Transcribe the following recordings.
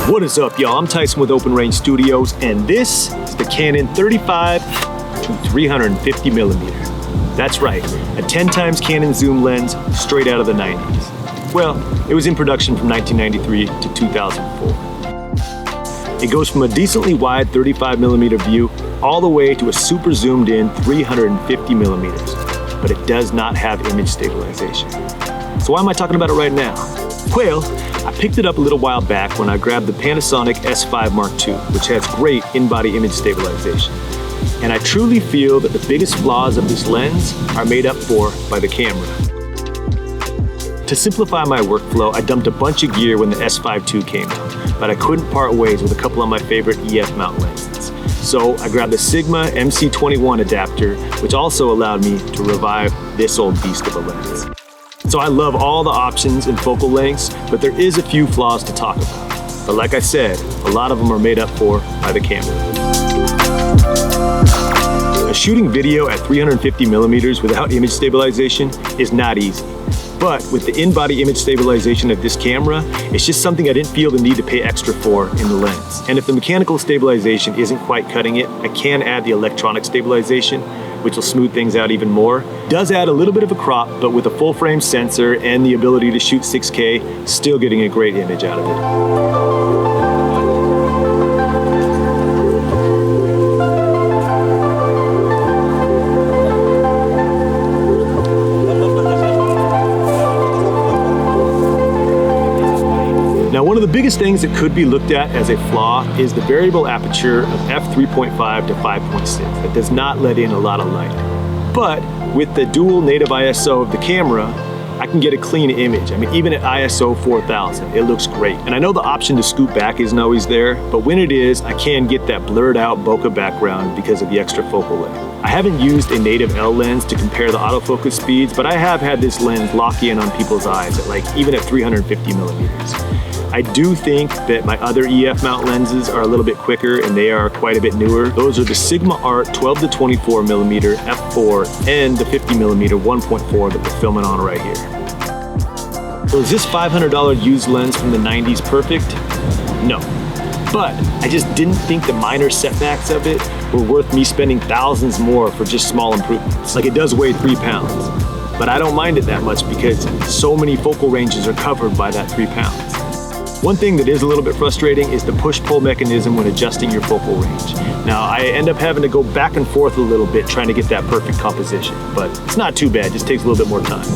What is up, y'all? I'm Tyson with Open Range Studios, and this is the Canon 35 to 350 millimeter. That's right, a 10 times Canon zoom lens straight out of the 90s. Well, it was in production from 1993 to 2004. It goes from a decently wide 35 millimeter view all the way to a super zoomed in 350 millimeters, but it does not have image stabilization. So why am I talking about it right now? Well, I picked it up a little while back when I grabbed the Panasonic S5 Mark II, which has great in-body image stabilization. And I truly feel that the biggest flaws of this lens are made up for by the camera. To simplify my workflow, I dumped a bunch of gear when the S5 II came out, but I couldn't part ways with a couple of my favorite EF mount lenses. So I grabbed the Sigma MC21 adapter, which also allowed me to revive this old beast of a lens. So I love all the options and focal lengths, but there is a few flaws to talk about. But like I said, a lot of them are made up for by the camera. Shooting video at 350 millimeters without image stabilization is not easy. But with the in-body image stabilization of this camera, it's just something I didn't feel the need to pay extra for in the lens. And if the mechanical stabilization isn't quite cutting it, I can add the electronic stabilization, which will smooth things out even more. It does add a little bit of a crop, but with a full frame sensor and the ability to shoot 6K, still getting a great image out of it. Now, one of the biggest things that could be looked at as a flaw is the variable aperture of f3.5 to 5.6 that does not let in a lot of light. But with the dual native ISO of the camera, I can get a clean image. I mean, even at ISO 4000, it looks great. And I know the option to scoot back isn't always there, but when it is, I can get that blurred out bokeh background because of the extra focal length. I haven't used a native L lens to compare the autofocus speeds, but I have had this lens lock in on people's eyes at even at 350 millimeters. I do think that my other EF mount lenses are a little bit quicker and they are quite a bit newer. Those are the Sigma Art 12 to 24 millimeter f4 and the 50 millimeter 1.4 that we're filming on right here. So is this $500 used lens from the 90s perfect? No. But I just didn't think the minor setbacks of it were worth me spending thousands more for just small improvements. Like, it does weigh 3 pounds, but I don't mind it that much because so many focal ranges are covered by that 3 pounds. One thing that is a little bit frustrating is the push-pull mechanism when adjusting your focal range. Now, I end up having to go back and forth a little bit trying to get that perfect composition, but it's not too bad, it just takes a little bit more time.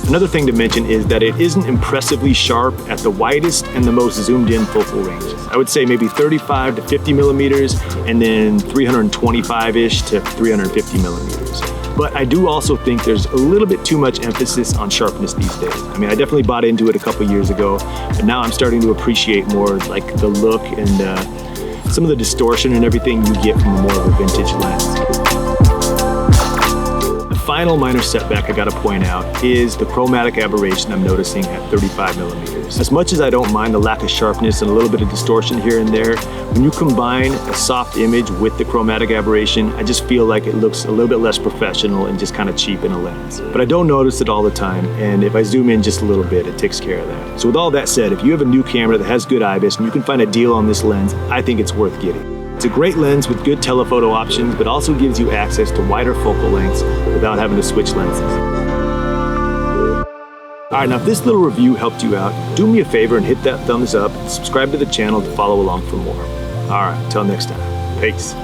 Another thing to mention is that it isn't impressively sharp at the widest and the most zoomed in focal ranges. I would say maybe 35 to 50 millimeters and then 325-ish to 350 millimeters. But I do also think there's a little bit too much emphasis on sharpness these days. I mean, I definitely bought into it a couple years ago, but now I'm starting to appreciate more like the look and some of the distortion and everything you get from more of a vintage lens. The final minor setback I gotta point out is the chromatic aberration I'm noticing at 35 millimeters. As much as I don't mind the lack of sharpness and a little bit of distortion here and there, when you combine a soft image with the chromatic aberration, I just feel like it looks a little bit less professional and just kind of cheap in a lens. But I don't notice it all the time, and if I zoom in just a little bit, it takes care of that. So with all that said, if you have a new camera that has good IBIS and you can find a deal on this lens, I think it's worth getting. It's a great lens with good telephoto options, but also gives you access to wider focal lengths without having to switch lenses. All right, now if this little review helped you out, do me a favor and hit that thumbs up, subscribe to the channel to follow along for more. All right, until next time, peace.